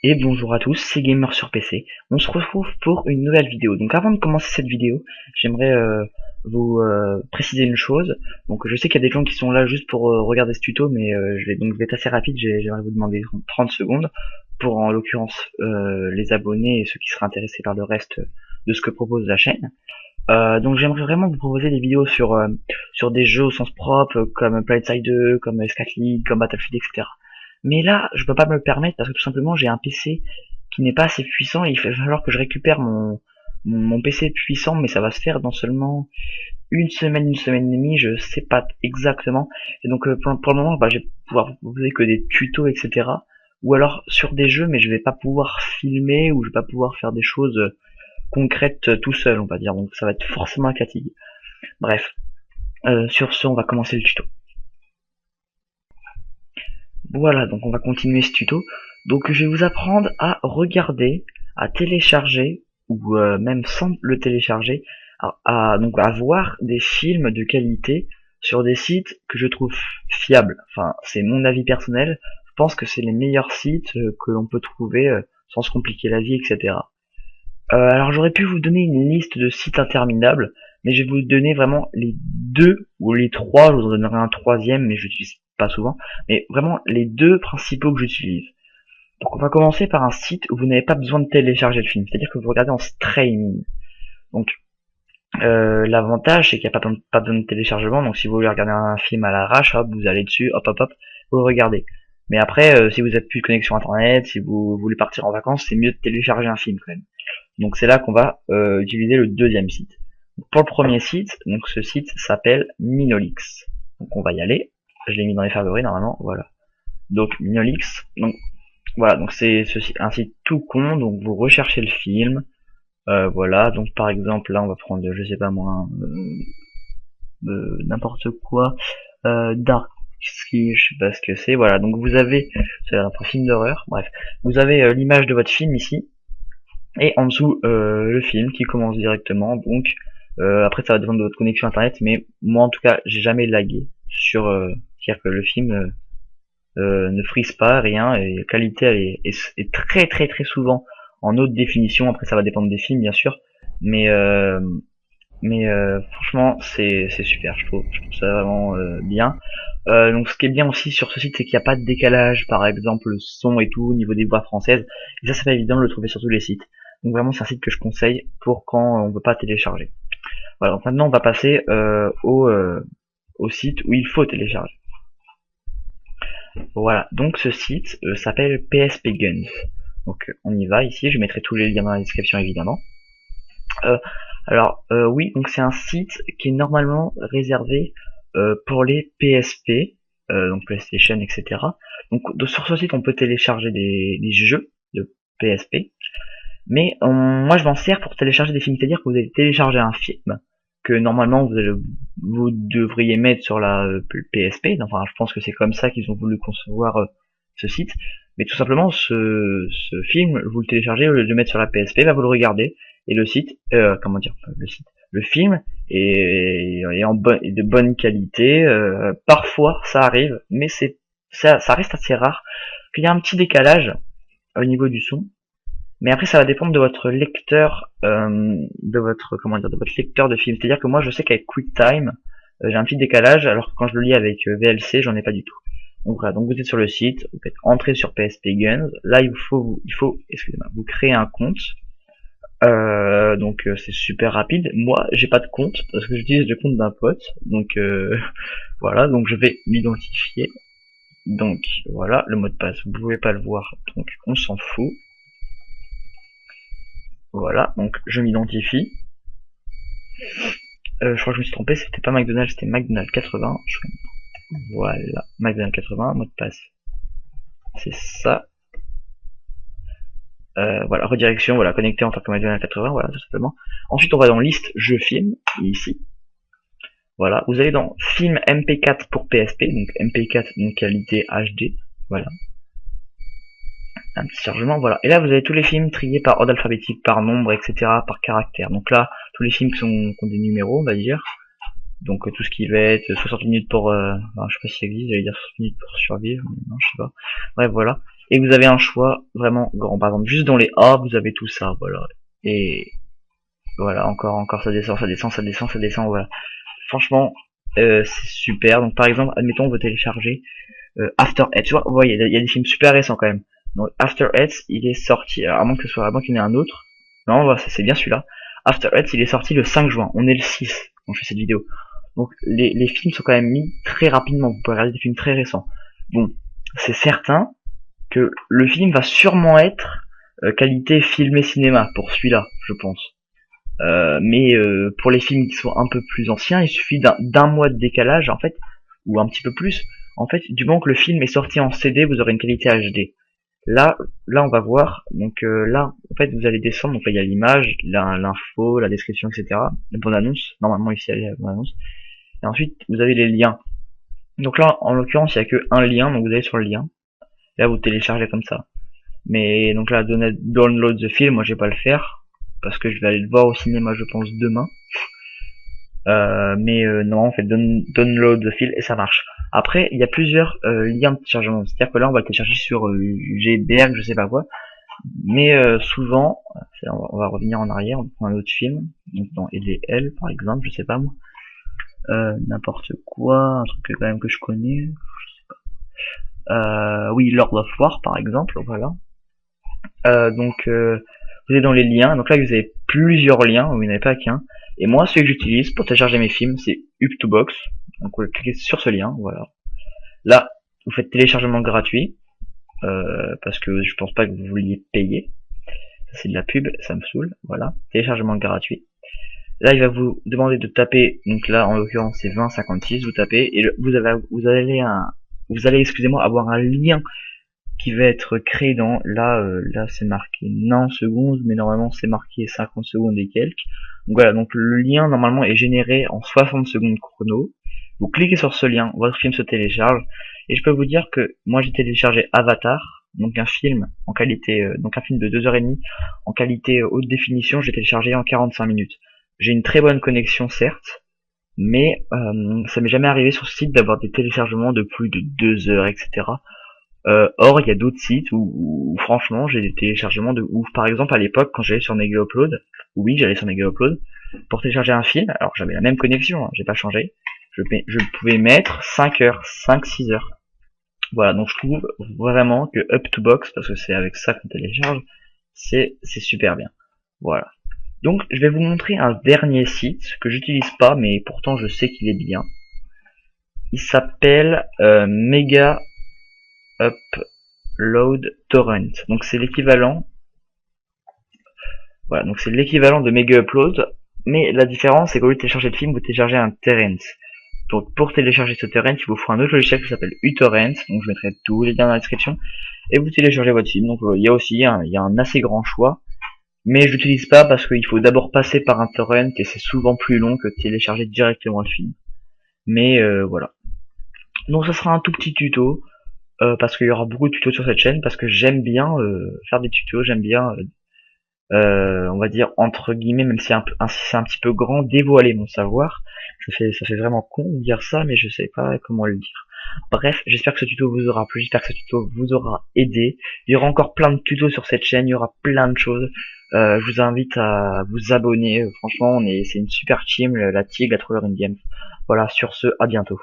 Et bonjour à tous, c'est Gamer sur PC. On se retrouve pour une nouvelle vidéo. Donc avant de commencer cette vidéo, j'aimerais vous préciser une chose. Donc je sais qu'il y a des gens qui sont là juste pour regarder ce tuto, mais je vais être assez rapide. J'aimerais vous demander 30 secondes pour en l'occurrence les abonnés et ceux qui seraient intéressés par le reste de ce que propose la chaîne. Donc j'aimerais vraiment vous proposer des vidéos sur des jeux au sens propre comme Planet Side 2, comme Scat League, comme Battlefield, etc. Mais là, je peux pas me le permettre parce que tout simplement j'ai un PC qui n'est pas assez puissant et il va falloir que je récupère mon PC puissant, mais ça va se faire dans seulement une semaine et demie, je sais pas exactement. Et donc pour le moment, je vais pouvoir vous proposer que des tutos, etc. Ou alors sur des jeux, mais je vais pas pouvoir filmer ou je vais pas pouvoir faire des choses concrètes tout seul, on va dire. Donc ça va être forcément un fatigue. Bref, sur ce, on va commencer le tuto. Voilà, donc on va continuer ce tuto. Donc je vais vous apprendre à regarder, à télécharger, ou même sans le télécharger, donc à voir des films de qualité sur des sites que je trouve fiables. Enfin, c'est mon avis personnel. Je pense que c'est les meilleurs sites que l'on peut trouver sans se compliquer la vie, etc. Alors j'aurais pu vous donner une liste de sites interminables, mais je vais vous donner vraiment les deux ou les trois, je vous en donnerai un troisième, mais je l'utilise pas souvent, mais vraiment les deux principaux que j'utilise. Donc on va commencer par un site où vous n'avez pas besoin de télécharger le film, c'est-à-dire que vous regardez en streaming. Donc l'avantage c'est qu'il n'y a pas besoin de téléchargement, donc si vous voulez regarder un film à l'arrache, hop, vous allez dessus, hop hop hop, vous le regardez. Mais après, si vous n'avez plus de connexion internet, si vous voulez partir en vacances, c'est mieux de télécharger un film quand même. Donc c'est là qu'on va utiliser le deuxième site. Pour le premier site, donc ce site s'appelle Minolix. Donc on va y aller. Je l'ai mis dans les favoris normalement, voilà. Donc Minolix, donc voilà, donc c'est un site tout con, donc vous recherchez le film, voilà, donc par exemple là on va prendre, je sais pas moi, n'importe quoi, Dark Ski, je sais pas ce que c'est, voilà, donc vous avez, c'est un film d'horreur, bref, vous avez l'image de votre film ici, et en dessous le film qui commence directement, donc après ça va dépendre de votre connexion internet, mais moi en tout cas j'ai jamais lagué sur, c'est-à-dire que le film ne frise pas, rien, et la qualité est très très très souvent en haute définition, après ça va dépendre des films bien sûr, mais franchement c'est super, je trouve ça vraiment bien. Donc ce qui est bien aussi sur ce site, c'est qu'il n'y a pas de décalage, par exemple le son et tout au niveau des voix françaises, et ça c'est pas évident de le trouver sur tous les sites. Donc vraiment c'est un site que je conseille pour quand on veut pas télécharger. Voilà, donc maintenant on va passer au site où il faut télécharger. Voilà, donc ce site s'appelle PSP Guns. Donc on y va ici, je mettrai tous les liens dans la description évidemment. Oui, donc c'est un site qui est normalement réservé pour les PSP, donc PlayStation, etc. Donc sur ce site on peut télécharger des jeux de PSP, mais moi je m'en sers pour télécharger des films, c'est-à-dire que vous allez télécharger un film que normalement vous devriez mettre sur la PSP, enfin je pense que c'est comme ça qu'ils ont voulu concevoir ce site, mais tout simplement ce film, vous le téléchargez, au lieu de le mettre sur la PSP, là vous le regardez, et le site, le film est de bonne qualité, parfois ça arrive, mais ça reste assez rare, qu'il y a un petit décalage au niveau du son, mais après ça va dépendre de votre lecteur, de votre lecteur de film. C'est-à-dire que moi je sais qu'avec QuickTime, j'ai un petit décalage, alors que quand je le lis avec VLC, j'en ai pas du tout. Donc voilà, donc vous êtes sur le site, vous faites entrer sur PSP Guns. Là excusez-moi, vous créez un compte. Donc c'est super rapide. Moi j'ai pas de compte parce que j'utilise le compte d'un pote. Donc voilà, donc je vais m'identifier. Donc voilà, le mot de passe, vous pouvez pas le voir, donc on s'en fout. Voilà, donc je m'identifie. Je crois que je me suis trompé, c'était pas McDonald's, c'était McDonald's 80. Voilà, McDonald's 80, mot de passe. C'est ça. Voilà, redirection, voilà, connecté en tant que McDonald's 80, voilà, tout simplement. Ensuite, on va dans liste jeux film, ici. Voilà, vous allez dans film MP4 pour PSP, donc MP4, donc qualité HD, voilà. Un petit chargement, voilà. Et là, vous avez tous les films triés par ordre alphabétique, par nombre, etc., par caractère. Donc là, tous les films qui ont des numéros, on va dire. Donc tout ce qui va être 60 minutes pour... je sais pas si ça existe, j'allais dire 60 minutes pour survivre, mais non, je sais pas. Bref, voilà. et vous avez un choix vraiment grand. Par exemple, juste dans les A, vous avez tout ça, voilà. Et voilà, encore ça descend, ça descend, ça descend, ça descend, voilà. Franchement, c'est super. Donc par exemple, admettons vous téléchargez After Eight, tu vois, vous voyez, il y a des films super récents quand même. Donc After Eight, il est sorti, alors, à moins qu'il y en ait un autre. Non, voilà, c'est bien celui-là. After Eight, il est sorti le 5 juin. On est le 6 quand je fais cette vidéo. Donc les films sont quand même mis très rapidement. Vous pouvez regarder des films très récents. Bon, c'est certain que le film va sûrement être qualité film et cinéma pour celui-là, je pense. Mais pour les films qui sont un peu plus anciens, il suffit d'un mois de décalage en fait, ou un petit peu plus. En fait, du moment que le film est sorti en CD, vous aurez une qualité HD. Là, on va voir. Donc là, en fait, vous allez descendre. Donc là, il y a l'image, l'info, la description, etc. La bonne annonce. Normalement, ici, il y a la bonne annonce. Et ensuite, vous avez les liens. Donc là, en l'occurrence, il n'y a que un lien. Donc vous allez sur le lien. Là, vous téléchargez comme ça. Mais donc là, download the film, moi, je vais pas le faire parce que je vais aller le voir au cinéma, je pense, demain. Mais non, en fait, download the file et ça marche. Après, il y a plusieurs liens de téléchargement. C'est-à-dire que là, on va le télécharger sur GBR, je sais pas quoi. Mais souvent, on va revenir en arrière, on prend un autre film, donc dans EDL par exemple, je sais pas moi. N'importe quoi, un truc quand même que je connais. Oui, Lord of War par exemple, voilà. Donc vous êtes dans les liens, donc là vous avez plusieurs liens, vous n'avez pas qu'un. Et moi, celui que j'utilise pour télécharger mes films, c'est Up2Box. Donc vous cliquez sur ce lien, voilà. Là, vous faites téléchargement gratuit, parce que je pense pas que vous vouliez payer. C'est de la pub, ça me saoule, voilà. Téléchargement gratuit. Là, il va vous demander de taper, donc là, en l'occurrence, c'est 2056, vous tapez, et vous allez, excusez-moi, avoir un lien qui va être créé dans, là c'est marqué 90 secondes, mais normalement c'est marqué 50 secondes et quelques. Donc voilà, donc le lien normalement est généré en 60 secondes chrono. Vous cliquez sur ce lien, votre film se télécharge, et je peux vous dire que moi j'ai téléchargé Avatar, donc un film en qualité, donc un film de 2h30 en qualité haute définition, j'ai téléchargé en 45 minutes. J'ai une très bonne connexion certes, mais ça m'est jamais arrivé sur ce site d'avoir des téléchargements de plus de 2 heures, etc. Or, il y a d'autres sites où franchement j'ai des téléchargements de ouf. Par exemple, à l'époque, quand j'allais sur Mega Upload, oui, j'allais sur Mega Upload pour télécharger un film. Alors j'avais la même connexion, hein, j'ai pas changé. Je pouvais mettre 5 heures, 5-6 heures. Voilà, donc je trouve vraiment que Up2Box, parce que c'est avec ça qu'on télécharge, c'est super bien. Voilà. Donc je vais vous montrer un dernier site que j'utilise pas, mais pourtant je sais qu'il est bien. Il s'appelle Mega Upload Torrent. Donc c'est l'équivalent. Voilà, donc c'est l'équivalent de Mega Upload, mais la différence c'est qu'au lieu de télécharger le film, vous téléchargez un torrent. Donc pour télécharger ce torrent, il vous faut un autre logiciel qui s'appelle uTorrent. Donc je mettrai tous les liens dans la description et vous téléchargez votre film. Donc il y a aussi il y a un assez grand choix, mais je l'utilise pas parce qu'il faut d'abord passer par un torrent et c'est souvent plus long que de télécharger directement le film. Mais voilà. Donc ça sera un tout petit tuto. Parce qu'il y aura beaucoup de tutos sur cette chaîne, parce que j'aime bien faire des tutos, j'aime bien, on va dire entre guillemets, même si c'est un petit peu grand, dévoiler mon savoir. Ça fait vraiment con de dire ça, mais je sais pas comment le dire. Bref, j'espère que ce tuto vous aura plu, j'espère que ce tuto vous aura aidé. Il y aura encore plein de tutos sur cette chaîne, il y aura plein de choses. Je vous invite à vous abonner. Franchement, c'est une super team, la TIG, la Troller Indienne. Voilà, sur ce, à bientôt.